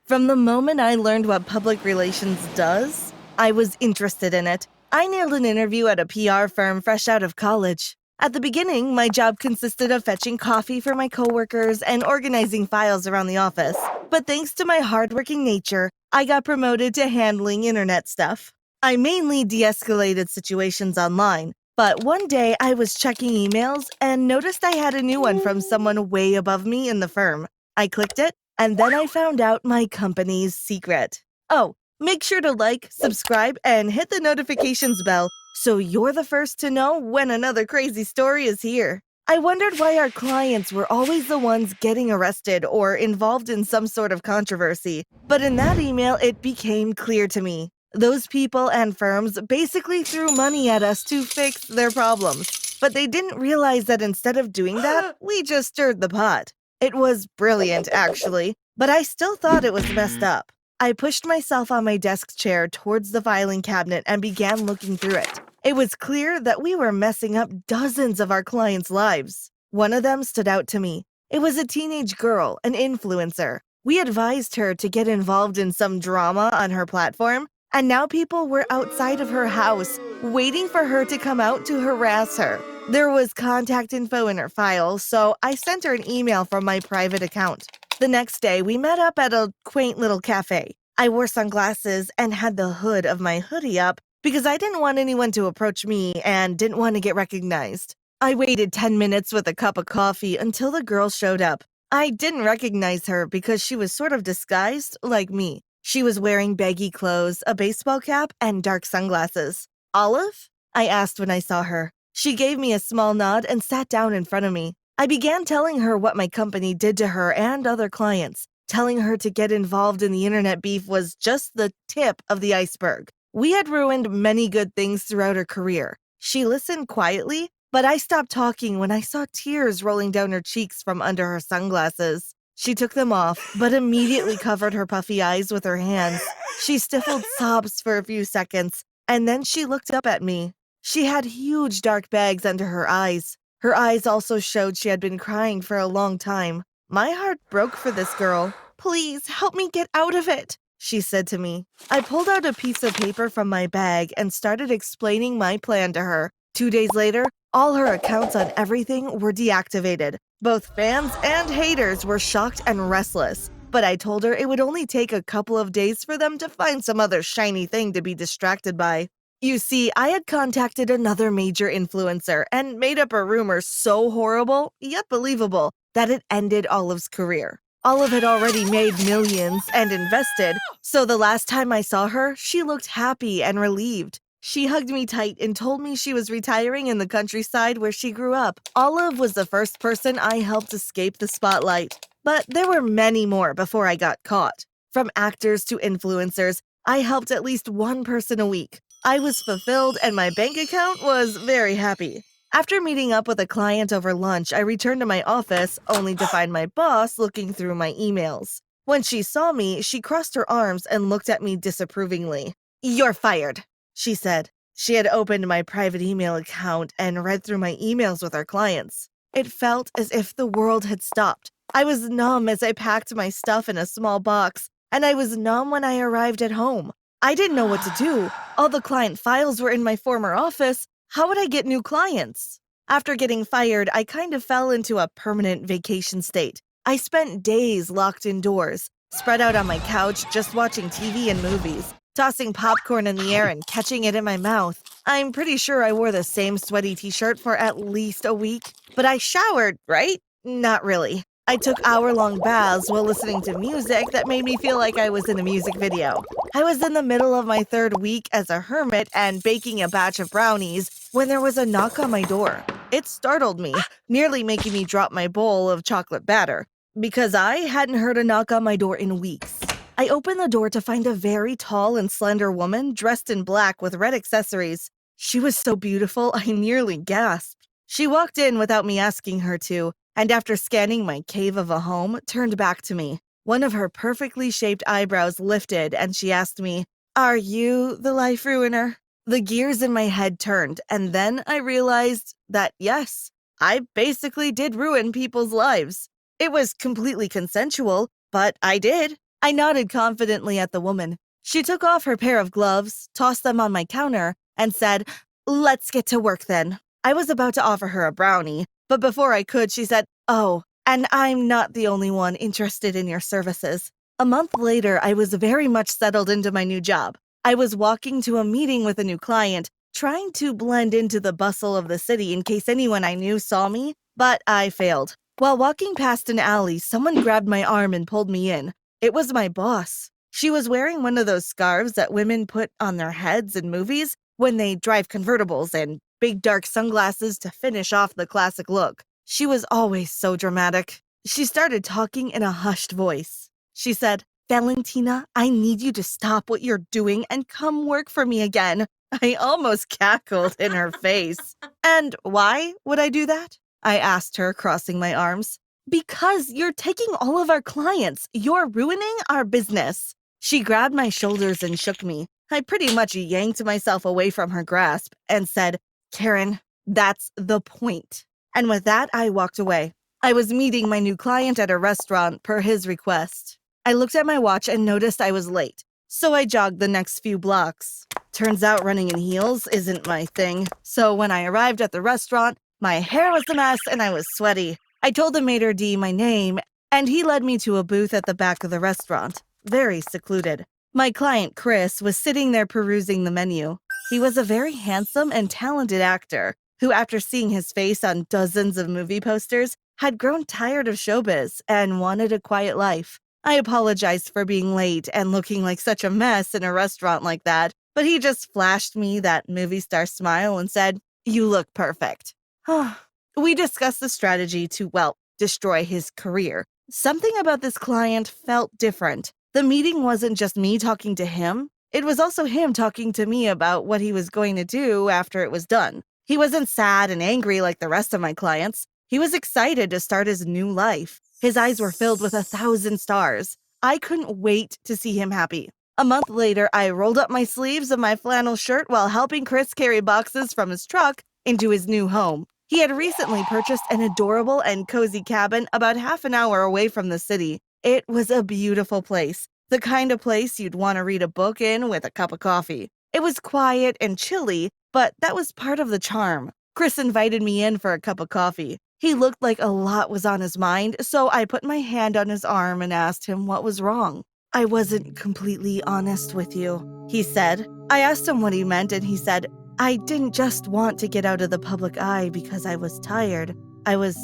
From the moment I learned what public relations does, I was interested in it. I nailed an interview at a PR firm fresh out of college. At the beginning, my job consisted of fetching coffee for my coworkers and organizing files around the office. But thanks to my hardworking nature, I got promoted to handling internet stuff. I mainly de-escalated situations online, but one day I was checking emails and noticed I had a new one from someone way above me in the firm. I clicked it, and then I found out my company's secret. Oh, make sure to like, subscribe, and hit the notifications bell so you're the first to know when another crazy story is here. I wondered why our clients were always the ones getting arrested or involved in some sort of controversy, but in that email, it became clear to me. Those people and firms basically threw money at us to fix their problems, but they didn't realize that instead of doing that, we just stirred the pot. It was brilliant, actually, but I still thought it was messed up. I pushed myself on my desk chair towards the filing cabinet and began looking through it. It was clear that we were messing up dozens of our clients' lives. One of them stood out to me. It was a teenage girl, an influencer. We advised her to get involved in some drama on her platform, and now people were outside of her house, waiting for her to come out to harass her. There was contact info in her file, so I sent her an email from my private account. The next day, we met up at a quaint little cafe. I wore sunglasses and had the hood of my hoodie up because I didn't want anyone to approach me and didn't want to get recognized. I waited 10 minutes with a cup of coffee until the girl showed up. I didn't recognize her because she was sort of disguised like me. She was wearing baggy clothes, a baseball cap, and dark sunglasses. Olive? I asked when I saw her. She gave me a small nod and sat down in front of me. I began telling her what my company did to her and other clients. Telling her to get involved in the internet beef was just the tip of the iceberg. We had ruined many good things throughout her career. She listened quietly, but I stopped talking when I saw tears rolling down her cheeks from under her sunglasses. She took them off, but immediately covered her puffy eyes with her hands. She stifled sobs for a few seconds, and then she looked up at me. She had huge dark bags under her eyes. Her eyes also showed she had been crying for a long time. My heart broke for this girl. "Please help me get out of it," she said to me. I pulled out a piece of paper from my bag and started explaining my plan to her. 2 days later, all her accounts on everything were deactivated. Both fans and haters were shocked and restless. But I told her it would only take a couple of days for them to find some other shiny thing to be distracted by. You see, I had contacted another major influencer and made up a rumor so horrible, yet believable, that it ended Olive's career. Olive had already made millions and invested, so the last time I saw her, she looked happy and relieved. She hugged me tight and told me she was retiring in the countryside where she grew up. Olive was the first person I helped escape the spotlight. But there were many more before I got caught. From actors to influencers, I helped at least one person a week. I was fulfilled and my bank account was very happy. After meeting up with a client over lunch, I returned to my office only to find my boss looking through my emails. When she saw me, she crossed her arms and looked at me disapprovingly. "You're fired," she said. She had opened my private email account and read through my emails with our clients. It felt as if the world had stopped. I was numb as I packed my stuff in a small box, and I was numb when I arrived at home. I didn't know what to do. All the client files were in my former office. How would I get new clients? After getting fired, I kind of fell into a permanent vacation state. I spent days locked indoors, spread out on my couch, just watching TV and movies, tossing popcorn in the air and catching it in my mouth. I'm pretty sure I wore the same sweaty t-shirt for at least a week, but I showered, right? Not really. I took hour-long baths while listening to music that made me feel like I was in a music video. I was in the middle of my 3rd week as a hermit and baking a batch of brownies when there was a knock on my door. It startled me, nearly making me drop my bowl of chocolate batter, because I hadn't heard a knock on my door in weeks. I opened the door to find a very tall and slender woman dressed in black with red accessories. She was so beautiful, I nearly gasped. She walked in without me asking her to, and after scanning my cave of a home, turned back to me. One of her perfectly shaped eyebrows lifted, and she asked me, "Are you the life ruiner?" The gears in my head turned, and then I realized that yes, I basically did ruin people's lives. It was completely consensual, but I did. I nodded confidently at the woman. She took off her pair of gloves, tossed them on my counter, and said, "Let's get to work then." I was about to offer her a brownie, but before I could, she said, "Oh, and I'm not the only one interested in your services." A month later, I was very much settled into my new job. I was walking to a meeting with a new client, trying to blend into the bustle of the city in case anyone I knew saw me, but I failed. While walking past an alley, someone grabbed my arm and pulled me in. It was my boss. She was wearing one of those scarves that women put on their heads in movies when they drive convertibles and big dark sunglasses to finish off the classic look. She was always so dramatic. She started talking in a hushed voice. She said, "Valentina, I need you to stop what you're doing and come work for me again." I almost cackled in her face. "And why would I do that?" I asked her, crossing my arms. "Because you're taking all of our clients. You're ruining our business." She grabbed my shoulders and shook me. I pretty much yanked myself away from her grasp and said, "Karen, that's the point." And with that, I walked away. I was meeting my new client at a restaurant per his request. I looked at my watch and noticed I was late, so I jogged the next few blocks. Turns out running in heels isn't my thing, so when I arrived at the restaurant, my hair was a mess and I was sweaty. I told the maitre d' my name, and he led me to a booth at the back of the restaurant, very secluded. My client, Chris, was sitting there perusing the menu. He was a very handsome and talented actor who, after seeing his face on dozens of movie posters, had grown tired of showbiz and wanted a quiet life. I apologized for being late and looking like such a mess in a restaurant like that, but he just flashed me that movie star smile and said, "You look perfect." We discussed the strategy to, destroy his career. Something about this client felt different. The meeting wasn't just me talking to him. It was also him talking to me about what he was going to do after it was done. He wasn't sad and angry like the rest of my clients. He was excited to start his new life. His eyes were filled with 1,000 stars. I couldn't wait to see him happy. A month later, I rolled up my sleeves of my flannel shirt while helping Chris carry boxes from his truck into his new home. He had recently purchased an adorable and cozy cabin about half an hour away from the city. It was a beautiful place, the kind of place you'd want to read a book in with a cup of coffee. It was quiet and chilly, but that was part of the charm. Chris invited me in for a cup of coffee. He looked like a lot was on his mind, so I put my hand on his arm and asked him what was wrong. "I wasn't completely honest with you," he said. I asked him what he meant, and he said, "I didn't just want to get out of the public eye because I was tired. I was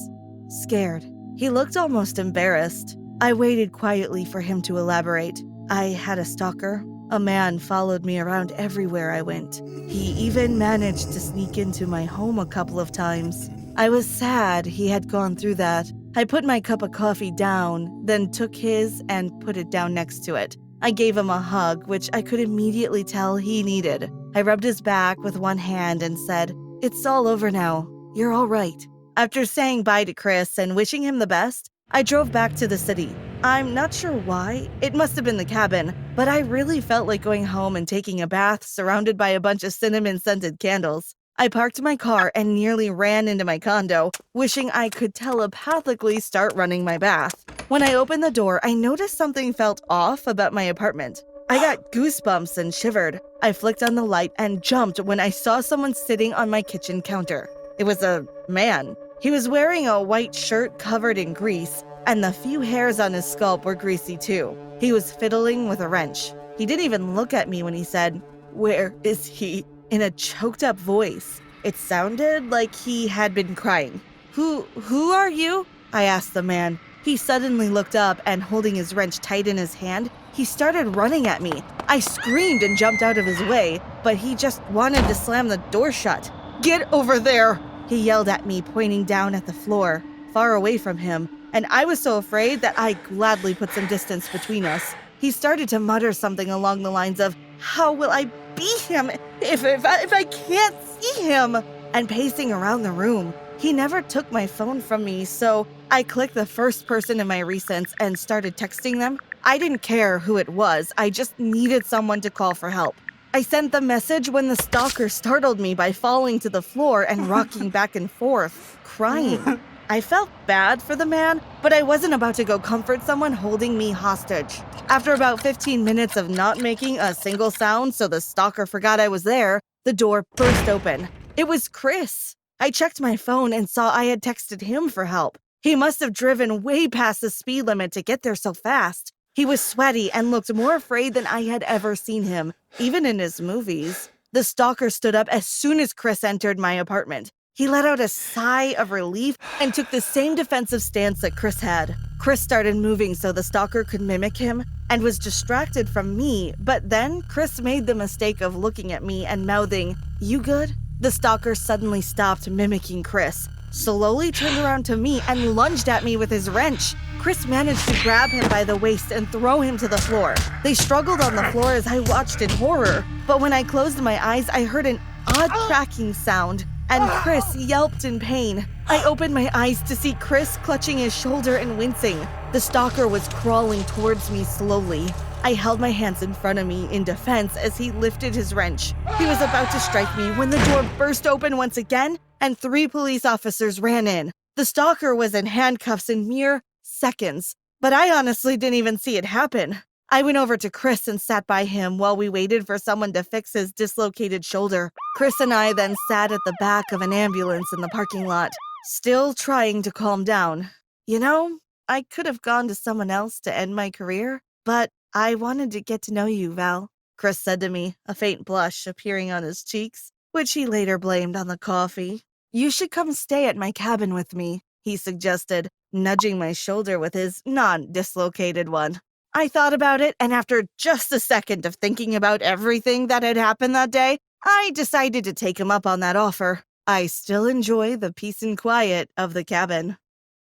scared." He looked almost embarrassed. I waited quietly for him to elaborate. "I had a stalker. A man followed me around everywhere I went. He even managed to sneak into my home a couple of times. I was sad he had gone through that." I put my cup of coffee down, then took his and put it down next to it. I gave him a hug, which I could immediately tell he needed. I rubbed his back with one hand and said, "It's all over now. You're all right." After saying bye to Chris and wishing him the best, I drove back to the city. I'm not sure why. It must have been the cabin, but I really felt like going home and taking a bath surrounded by a bunch of cinnamon-scented candles. I parked my car and nearly ran into my condo, wishing I could telepathically start running my bath. When I opened the door, I noticed something felt off about my apartment. I got goosebumps and shivered. I flicked on the light and jumped when I saw someone sitting on my kitchen counter. It was a man. He was wearing a white shirt covered in grease, and the few hairs on his scalp were greasy too. He was fiddling with a wrench. He didn't even look at me when he said, "Where is he?" in a choked-up voice. It sounded like he had been crying. Who are you?" I asked the man. He suddenly looked up and, holding his wrench tight in his hand, he started running at me. I screamed and jumped out of his way, but he just wanted to slam the door shut. "Get over there!" he yelled at me, pointing down at the floor, far away from him, and I was so afraid that I gladly put some distance between us. He started to mutter something along the lines of, "How will I beat him if I can't see him?" And pacing around the room. He never took my phone from me, so I clicked the first person in my recents and started texting them. I didn't care who it was, I just needed someone to call for help. I sent the message when the stalker startled me by falling to the floor and rocking back and forth, crying. I felt bad for the man, but I wasn't about to go comfort someone holding me hostage. After about 15 minutes of not making a single sound so the stalker forgot I was there, the door burst open. It was Chris. I checked my phone and saw I had texted him for help. He must have driven way past the speed limit to get there so fast. He was sweaty and looked more afraid than I had ever seen him, even in his movies. The stalker stood up as soon as Chris entered my apartment. He let out a sigh of relief and took the same defensive stance that Chris had. Chris started moving so the stalker could mimic him and was distracted from me, but then Chris made the mistake of looking at me and mouthing, "You good?" The stalker suddenly stopped mimicking Chris, slowly turned around to me and lunged at me with his wrench. Chris managed to grab him by the waist and throw him to the floor. They struggled on the floor as I watched in horror, but when I closed my eyes, I heard an odd cracking sound, and Chris yelped in pain. I opened my eyes to see Chris clutching his shoulder and wincing. The stalker was crawling towards me slowly. I held my hands in front of me in defense as he lifted his wrench. He was about to strike me when the door burst open once again, and 3 police officers ran in. The stalker was in handcuffs in mere seconds, but I honestly didn't even see it happen. I went over to Chris and sat by him while we waited for someone to fix his dislocated shoulder. Chris and I then sat at the back of an ambulance in the parking lot, still trying to calm down. You know, I could have gone to someone else to end my career, but I wanted to get to know you, Val, Chris said to me, a faint blush appearing on his cheeks, which he later blamed on the coffee. You should come stay at my cabin with me, he suggested, nudging my shoulder with his non-dislocated one. I thought about it, and after just a second of thinking about everything that had happened that day, I decided to take him up on that offer. I still enjoy the peace and quiet of the cabin.